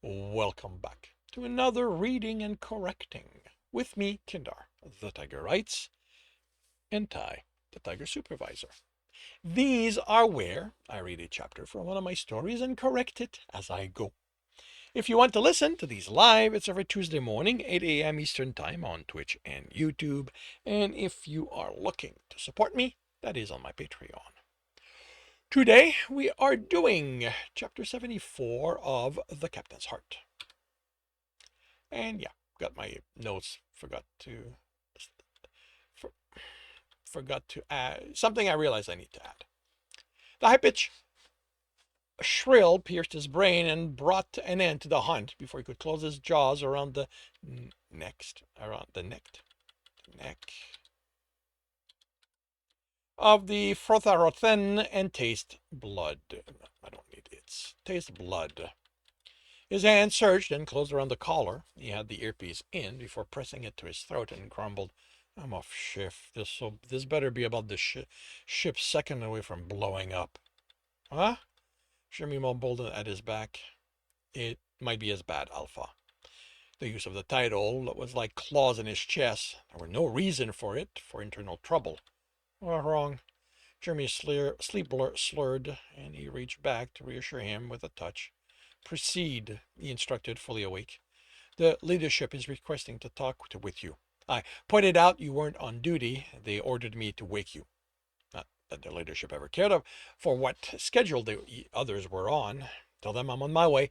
Welcome back to another reading and correcting with me, Kindar, the Tiger Writes, and Ty, the Tiger Supervisor. These are where I read a chapter from one of my stories and correct it as I go. If you want to listen to these live, it's every Tuesday morning, 8 a.m. Eastern Time on Twitch and YouTube. And if you are looking to support me, that is on my Patreon. Today, we are doing chapter 74 of The Captain's Heart. And yeah, got my notes, forgot to add something I realized I need to add. The high pitch shrill pierced his brain and brought an end to the hunt before he could close his jaws around the neck of the Frotharothen and taste blood. I don't need it. Taste blood. His hand searched and closed around the collar. He had the earpiece in before pressing it to his throat and grumbled, "I'm off shift. This better be about the ship second away from blowing up." Huh? Jeremy mumbled at his back. It might be as bad, Alpha. The use of the title was like claws in his chest. There were no reason for it, for internal trouble. Wrong. Jeremy's sleep slurred, and he reached back to reassure him with a touch. Proceed, he instructed, fully awake. The leadership is requesting to talk with you. I pointed out you weren't on duty. They ordered me to wake you. Not that the leadership ever cared for what schedule the others were on. Tell them I'm on my way.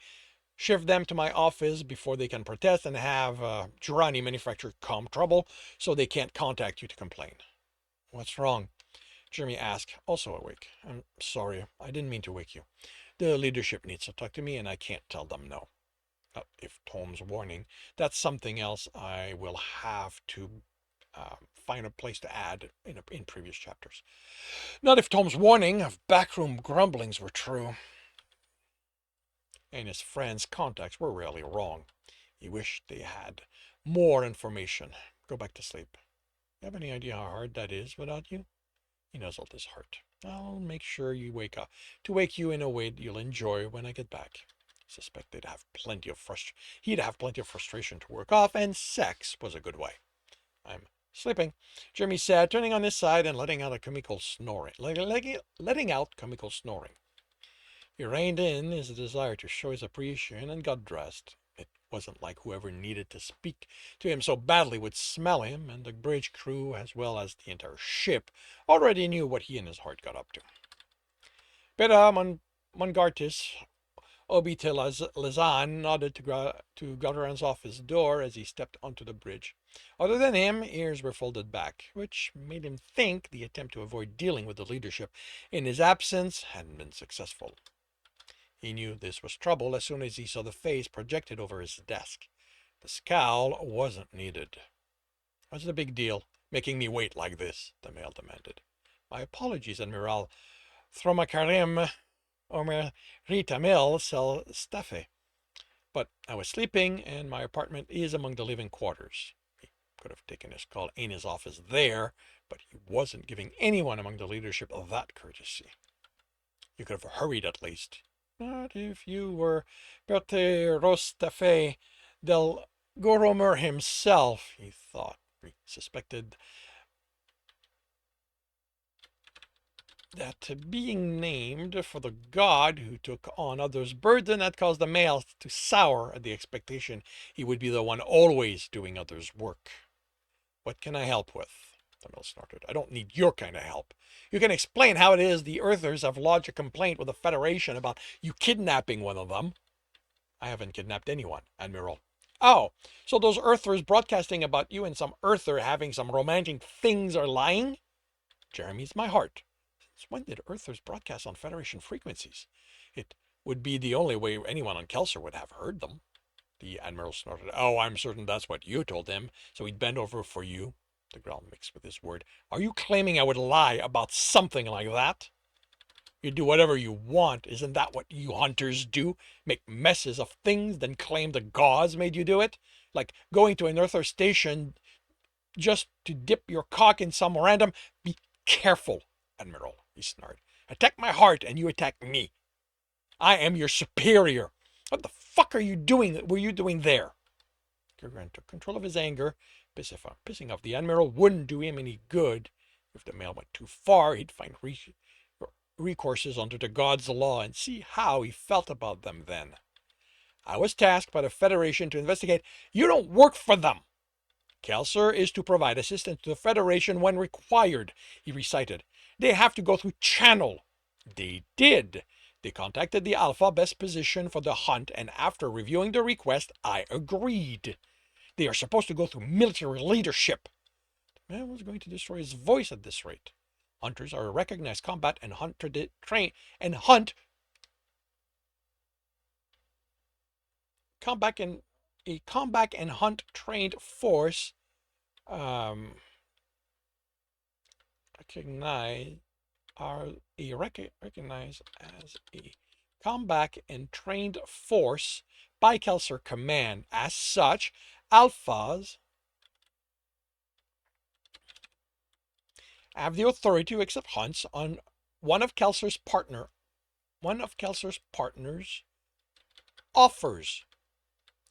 Shift them to my office before they can protest and have Girani manufacture trouble so they can't contact you to complain. What's wrong? Jeremy asked, also awake. I'm sorry. I didn't mean to wake you. The leadership needs to talk to me, and I can't tell them no. If Tom's warning, that's something else I will have to find a place to add in previous chapters. Not if Tom's warning of backroom grumblings were true. And his friend's contacts were really wrong. He wished they had more information. Go back to sleep. You have any idea how hard that is without you? He nuzzled his heart. I'll make sure you wake up, to wake you in a way you'll enjoy when I get back. I suspect he'd have plenty of frustration to work off, and sex was a good way. I'm sleeping, Jeremy said, turning on his side and letting out comical snoring. He reined in his desire to show his appreciation and got dressed. It wasn't like whoever needed to speak to him so badly would smell him, and the bridge crew, as well as the entire ship, already knew what he and his heart got up to. Beta Mongartis Obitelazan nodded to Galran's office door as he stepped onto the bridge. Other than him, ears were folded back, which made him think the attempt to avoid dealing with the leadership in his absence hadn't been successful. He knew this was trouble as soon as he saw the face projected over his desk. The scowl wasn't needed. What's the big deal, making me wait like this? The male demanded. My apologies, Admiral. Thromakarim Omer Rita Mill sell Staffe. But I was sleeping, and my apartment is among the living quarters. He could have taken his call in his office there, but he wasn't giving anyone among the leadership that courtesy. You could have hurried at least. Not if you were Berthe Rostafe del Goromer himself, he thought. He suspected that being named for the god who took on others' burden had caused the male to sour at the expectation he would be the one always doing others' work. What can I help with? The male snorted. I don't need your kind of help. You can explain how it is the Earthers have lodged a complaint with the Federation about you kidnapping one of them. I haven't kidnapped anyone, Admiral. Oh, so those Earthers broadcasting about you and some Earther having some romantic things are lying? Jeremy's my heart. Since when did Earthers broadcast on Federation frequencies? It would be the only way anyone on Kelser would have heard them. The Admiral snorted. Oh, I'm certain that's what you told him, so he'd bend over for you. The growl mixed with his word. Are you claiming I would lie about something like that? You do whatever you want. Isn't that what you hunters do? Make messes of things, then claim the gods made you do it? Like going to an Earther station just to dip your cock in some random... Be careful, Admiral, he snarled. Attack my heart and you attack me. I am your superior. What the fuck are you doing? Were you doing there? Gralgiran took control of his anger. Pissing off the admiral wouldn't do him any good. If the mail went too far, he'd find recourses under the God's law and see how he felt about them then. I was tasked by the Federation to investigate. You don't work for them. Kelsier is to provide assistance to the Federation when required, he recited. They have to go through Channel. They did. They contacted the Alpha best position for the hunt, and after reviewing the request, I agreed. They are supposed to go through military leadership. The man was going to destroy his voice at this rate. Hunters are a recognized combat and hunt hunt trained force. Recognized as a combat and trained force by Kelsier Command. As such, Alphas have the authority to accept hunts on one of Kelsier's partners offers.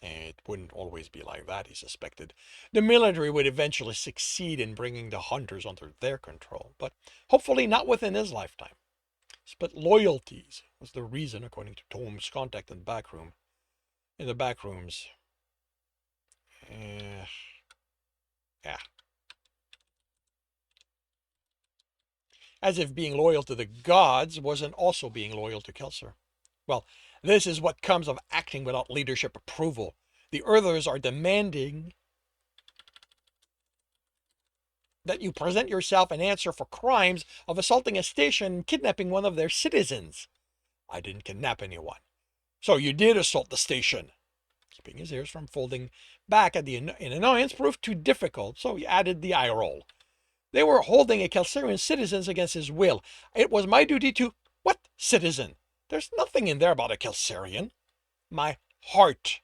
It wouldn't always be like that, he suspected. The military would eventually succeed in bringing the hunters under their control, but hopefully not within his lifetime. Split loyalties was the reason, according to Tom's contact in the back rooms. Yeah. As if being loyal to the gods wasn't also being loyal to Kelsier. Well, this is what comes of acting without leadership approval. The Earthers are demanding that you present yourself and answer for crimes of assaulting a station and kidnapping one of their citizens. I didn't kidnap anyone. So you did assault the station. Keeping his ears from folding back at in annoyance proved too difficult, so he added the eye roll. They were holding a Kelsirian citizen against his will. It was my duty to... What citizen? There's nothing in there about a Kelsirian. My heart.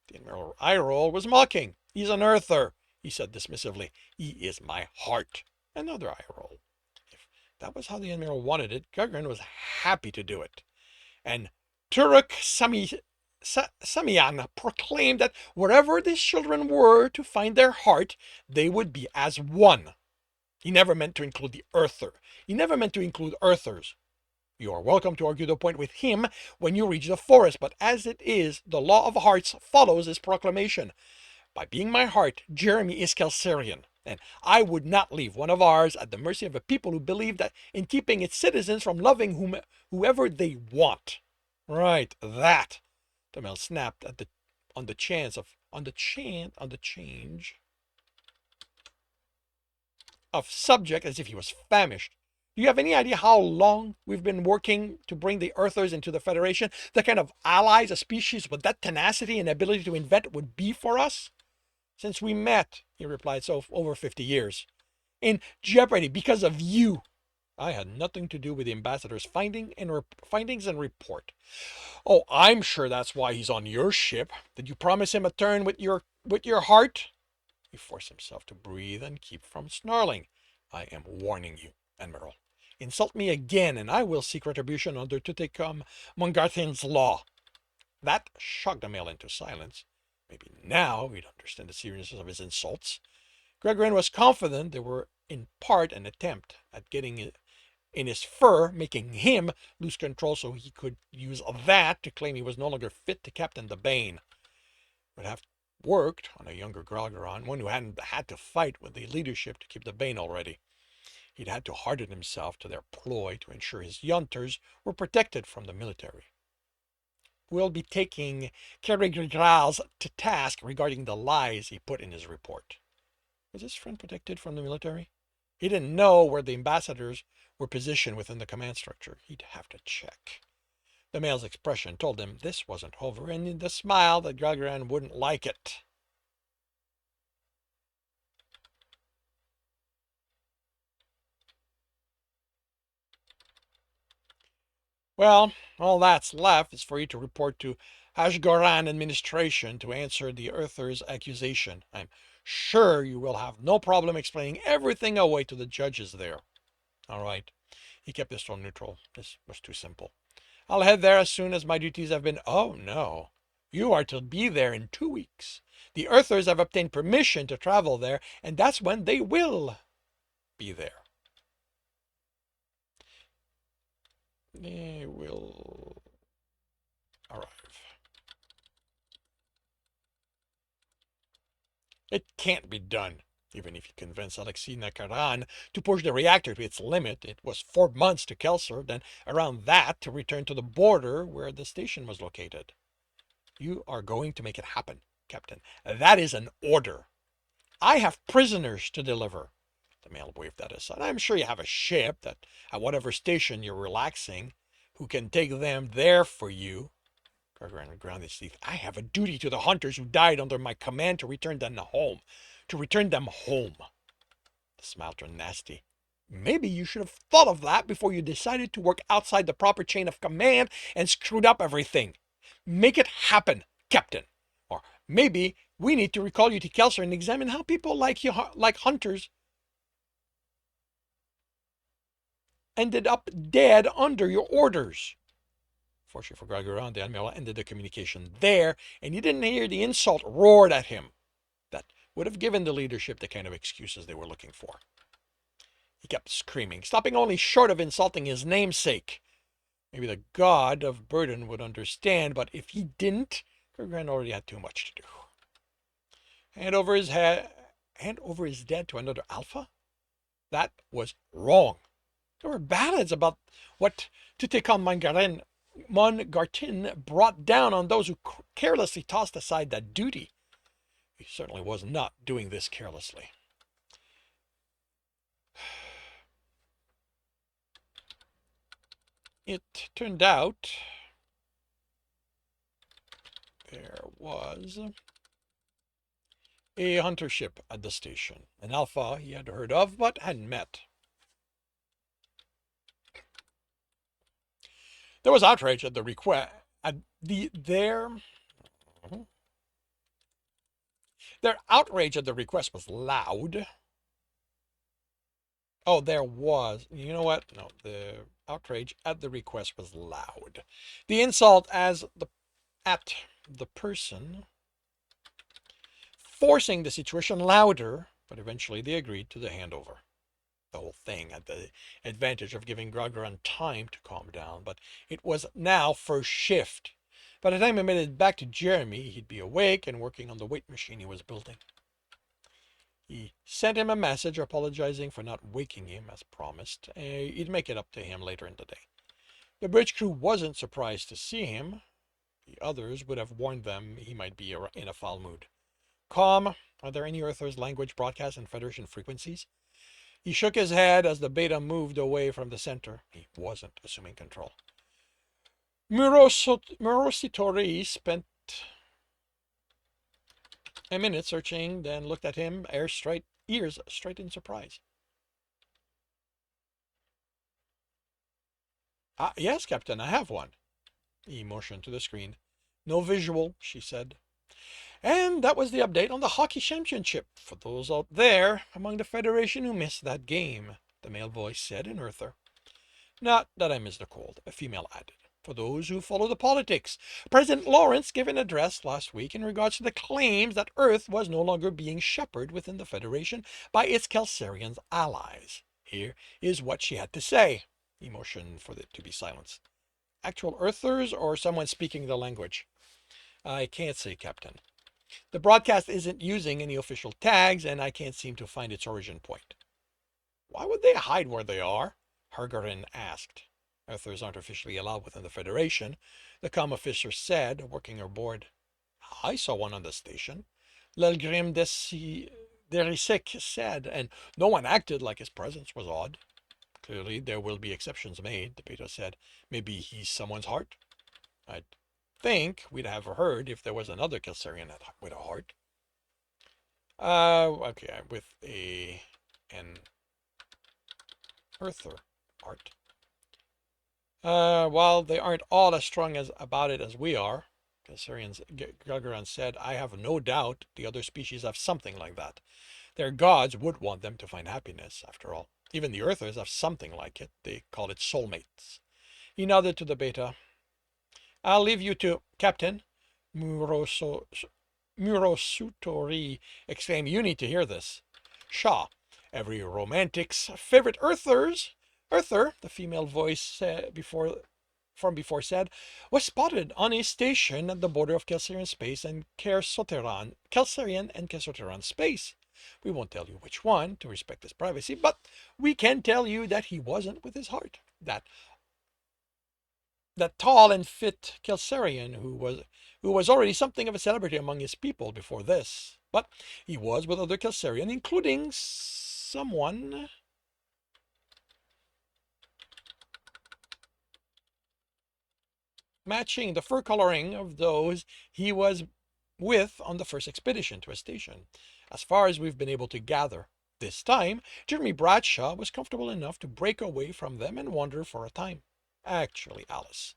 The admiral eye roll was mocking. He's an Earther, he said dismissively. He is my heart. Another eye roll. If that was how the admiral wanted it, Gralgiran was happy to do it. And Turuk Samian proclaimed that wherever these children were to find their heart, they would be as one. He never meant to include the Earther. He never meant to include Earthers. You are welcome to argue the point with him when you reach the forest, but as it is, the law of hearts follows his proclamation. By being my heart, Jeremy is Kelsirian, and I would not leave one of ours at the mercy of a people who believe that in keeping its citizens from loving whoever they want. Right, that. The male snapped on the change of subject as if he was famished. Do you have any idea how long we've been working to bring the Earthers into the Federation? The kind of allies a species with that tenacity and ability to invent would be for us? Since we met, he replied, so over 50 years. In jeopardy because of you. I had nothing to do with the ambassador's findings and report. Oh, I'm sure that's why he's on your ship. Did you promise him a turn with your heart? He forced himself to breathe and keep from snarling. I am warning you, Admiral. Insult me again, and I will seek retribution under Tutekam Mongarthin's law. That shocked the male into silence. Maybe now he'd understand the seriousness of his insults. Gralgiran was confident they were in part an attempt at getting in his fur, making him lose control so he could use that to claim he was no longer fit to captain the Bane. It would have worked on a younger Gralgiran, one who hadn't had to fight with the leadership to keep the Bane already. He'd had to harden himself to their ploy to ensure his yunters were protected from the military. We'll be taking Kerrigrals to task regarding the lies he put in his report. Was his friend protected from the military? He didn't know where the ambassadors were positioned within the command structure. He'd have to check. The male's expression told him this wasn't over, and the smile that Gralgiran wouldn't like it. Well, all that's left is for you to report to Ashgoran administration to answer the Earther's accusation. I'm sure you will have no problem explaining everything away to the judges there. All right. He kept his tone neutral. This was too simple. I'll head there as soon as my duties have been... Oh, no. You are to be there in 2 weeks. The Earthers have obtained permission to travel there, and that's when they will be there. They will arrive. It can't be done. Even if you convince Alexei Nakaran to push the reactor to its limit, it was 4 months to Kelser, then around that to return to the border where the station was located. You are going to make it happen, Captain. That is an order. I have prisoners to deliver. The male waved at his son. I'm sure you have a ship that, at whatever station you're relaxing, who can take them there for you. Gralgiran ground his teeth. I have a duty to the hunters who died under my command to return them home. To return them home. The smile turned nasty. Maybe you should have thought of that before you decided to work outside the proper chain of command and screwed up everything. Make it happen, Captain. Or maybe we need to recall you to Kelser and examine how people like you, like hunters, ended up dead under your orders. Fortunately for Gralgiran, the Admiral ended the communication there, and you didn't hear the insult roared at him. That would have given the leadership the kind of excuses they were looking for. He kept screaming, stopping only short of insulting his namesake. Maybe the god of burden would understand, but if he didn't, Gralgiran already had too much to do. Hand over his dead to another alpha? That was wrong. There were ballads about what Tutekam Mongartin brought down on those who carelessly tossed aside that duty. He certainly was not doing this carelessly. It turned out there was a hunter ship at the station, an alpha he had heard of but hadn't met. There was outrage at the request at their outrage at the request was loud. Oh, there was. You know what? No, the outrage at the request was loud. The insult at the person forcing the situation louder, but eventually they agreed to the handover. The whole thing had the advantage of giving Gralgiran time to calm down, but it was now first shift. By the time he made it back to Jeremy, he'd be awake and working on the weight machine he was building. He sent him a message apologizing for not waking him as promised. He'd make it up to him later in the day. The bridge crew wasn't surprised to see him. The others would have warned them he might be in a foul mood. Calm, are there any Earthers language broadcasts and Federation frequencies? He shook his head as the beta moved away from the center. He wasn't assuming control. Murositori spent a minute searching, then looked at him, ears straight in surprise. Yes, Captain, I have one. He motioned to the screen. No visual, she said. And that was the update on the hockey championship. For those out there among the Federation who missed that game, the male voice said in Earther. Not that I missed the cold, a female added. For those who follow the politics, President Lawrence gave an address last week in regards to the claims that Earth was no longer being shepherded within the Federation by its Kelsirian allies. Here is what she had to say. He motioned for it to be silenced. Actual Earthers or someone speaking the language? I can't say, Captain. The broadcast isn't using any official tags, and I can't seem to find its origin point. Why would they hide where they are? Gralgiran asked. Earthers aren't officially allowed within the Federation, the comm officer said, working her board. I saw one on the station. L'Elgrim Derisek said, and no one acted like his presence was odd. Clearly, there will be exceptions made, the beta said. Maybe he's someone's heart? I'd think we'd have heard if there was another Kelsirian with a heart. Okay, with an Earther heart. While they aren't all as strong about it as we are, Gralgiran said, I have no doubt the other species have something like that. Their gods would want them to find happiness, after all. Even the Earthers have something like it. They call it soulmates. He nodded to the beta. I'll leave you to, Captain. Muroso, Murosutori exclaimed, "You need to hear this." Shaw, every romantic's favorite Earther, the female voice from before said, was spotted on a station at the border of Kelsirian space and Kelsirian and Kesoteran space. We won't tell you which one to respect his privacy, but we can tell you that he wasn't with his heart. That tall and fit Kelsarian who was already something of a celebrity among his people before this. But he was with other Kelsarian, including someone matching the fur coloring of those he was with on the first expedition to a station. As far as we've been able to gather, this time, Jeremy Bradshaw was comfortable enough to break away from them and wander for a time. Actually, Alice,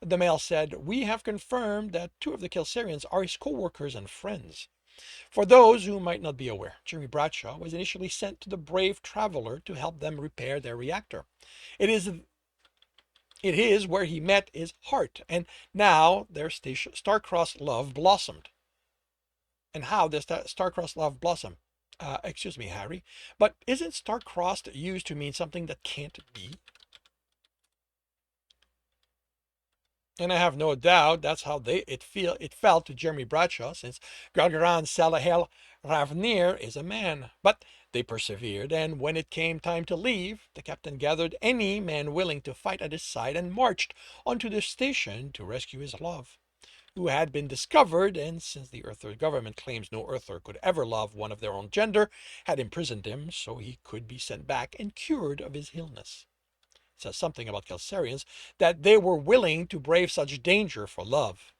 the mail said, we have confirmed that two of the Kelsarians are his co-workers and friends. For those who might not be aware, Jeremy Bradshaw was initially sent to the Brave Traveler to help them repair their reactor. It is where he met his heart, and now their star-crossed love blossomed. And how does that star-crossed love blossom? Excuse me, Harry, but isn't star-crossed used to mean something that can't be? And I have no doubt that's how it felt to Jeremy Bradshaw, since Gralgiran Salahel Ravnir is a man. But they persevered, and when it came time to leave, the captain gathered any man willing to fight at his side and marched onto the station to rescue his love, who had been discovered, and since the Earther government claims no Earther could ever love one of their own gender, had imprisoned him so he could be sent back and cured of his illness. Says something about Kelsarians that they were willing to brave such danger for love.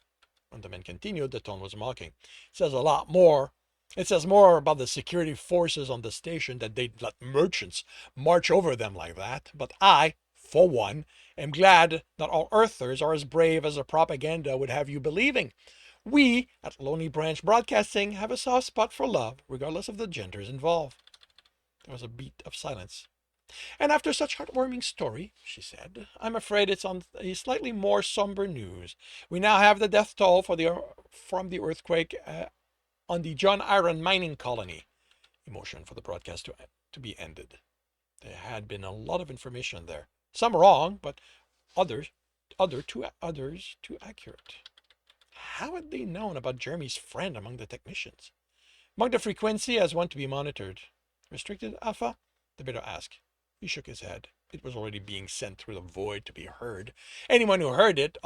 When the men continued, the tone was mocking. It says a lot more. It says more about the security forces on the station that they'd let merchants march over them like that. But I, for one, am glad not all Earthers are as brave as the propaganda would have you believing. We, at Lonely Branch Broadcasting, have a soft spot for love, regardless of the genders involved. There was a beat of silence. And after such heartwarming story, she said, I'm afraid it's on a slightly more somber news. We now have the death toll from the earthquake on the John Iron mining colony. Emotion for the broadcast to be ended. There had been a lot of information there. Some wrong, but others too accurate. How had they known about Jeremy's friend among the technicians? Mark the frequency as one to be monitored. Restricted Alpha? The bidder asked. He shook his head. It was already being sent through the void to be heard. Anyone who heard it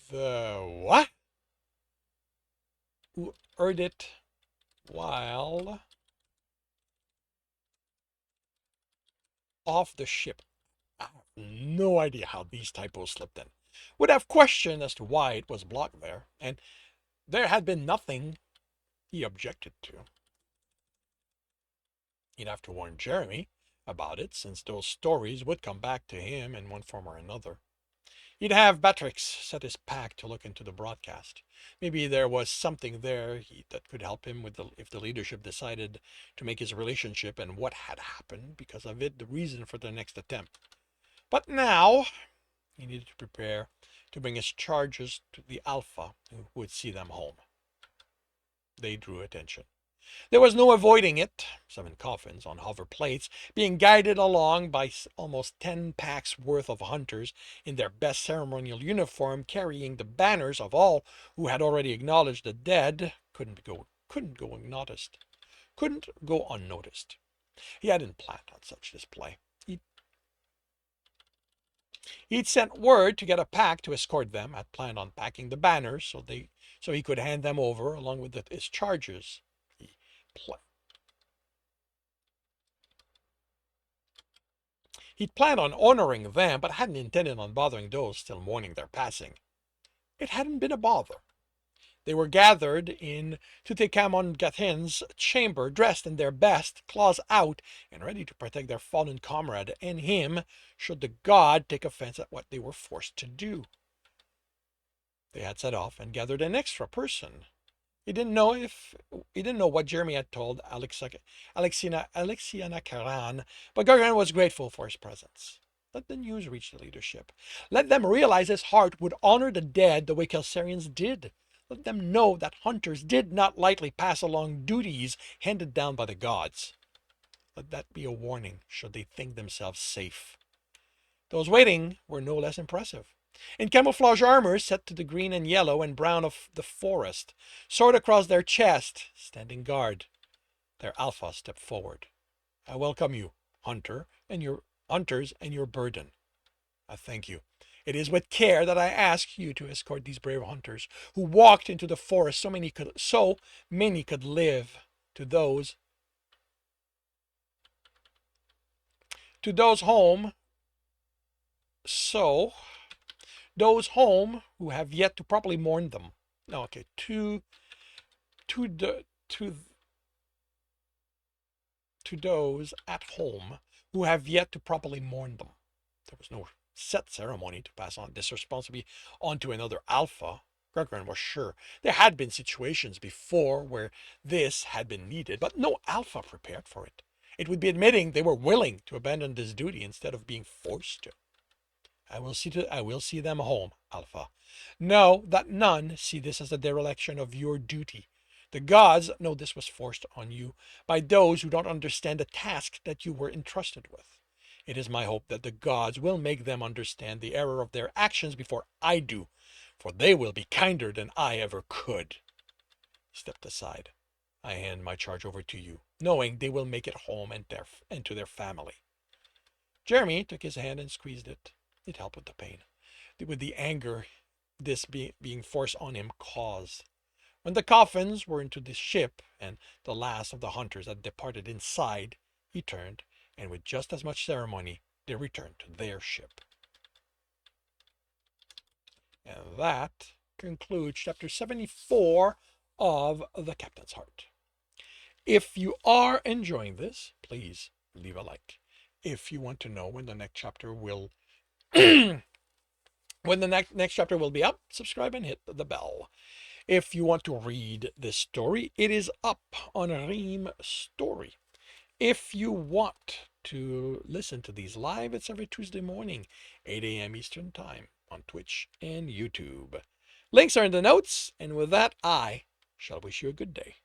the what? Who heard it while off the ship. I have no idea how these typos slipped in. Would have questioned as to why it was blocked there, and there had been nothing he objected to. He'd have to warn Jeremy about it, since those stories would come back to him in one form or another. He'd have Beatrix set his pack to look into the broadcast. Maybe there was something there that could help him if the leadership decided to make his relationship and what had happened because of it the reason for their next attempt. But now he needed to prepare to bring his charges to the Alpha, who would see them home. They drew attention. There was no avoiding it. 7 coffins on hover plates, being guided along by almost 10 packs worth of hunters in their best ceremonial uniform, carrying the banners of all who had already acknowledged the dead, couldn't go unnoticed. He hadn't planned on such display. He'd sent word to get a pack to escort them, had planned on packing the banners so he could hand them over along with his charges. He'd planned on honoring them, but hadn't intended on bothering those still mourning their passing. It hadn't been a bother. They were gathered in Tutankhamun Gathin's chamber, dressed in their best, claws out, and ready to protect their fallen comrade and him, should the god take offense at what they were forced to do. They had set off and gathered an extra person He didn't know what Jeremy had told Alexiana Karan, but Gralgiran was grateful for his presence. Let the news reach the leadership. Let them realize his heart would honor the dead the way Kelsirians did. Let them know that hunters did not lightly pass along duties handed down by the gods. Let that be a warning should they think themselves safe. Those waiting were no less impressive. In camouflage armor set to the green and yellow and brown of the forest, sword across their chest, standing guard, their alpha stepped forward. I welcome you, hunter, and your hunters and your burden. I thank you. It is with care that I ask you to escort these brave hunters who walked into the forest so many could live. To those home, so those home who have yet to properly mourn them. No, okay, to the to those at home who have yet to properly mourn them. There was no set ceremony to pass on this responsibility onto another alpha. Gralgiran was sure there had been situations before where this had been needed, but no alpha prepared for it. It would be admitting they were willing to abandon this duty instead of being forced to. I will see them home, Alpha. Know that none see this as a dereliction of your duty. The gods know this was forced on you by those who don't understand the task that you were entrusted with. It is my hope that the gods will make them understand the error of their actions before I do, for they will be kinder than I ever could. He stepped aside. I hand my charge over to you, knowing they will make it home and to their family. Jeremy took his hand and squeezed it. It helped with the pain, with the anger this being forced on him caused. When the coffins were into the ship and the last of the hunters had departed inside, he turned, and with just as much ceremony, they returned to their ship. And that concludes chapter 74 of The Captain's Heart. If you are enjoying this, please leave a like. If you want to know when the next chapter will when the next chapter will be up, subscribe and hit the bell. If you want to read this story, it is up on Ream Story. If you want to listen to these live, it's every Tuesday morning, 8 a.m. Eastern Time on Twitch and YouTube. Links are in the notes, and with that, I shall wish you a good day.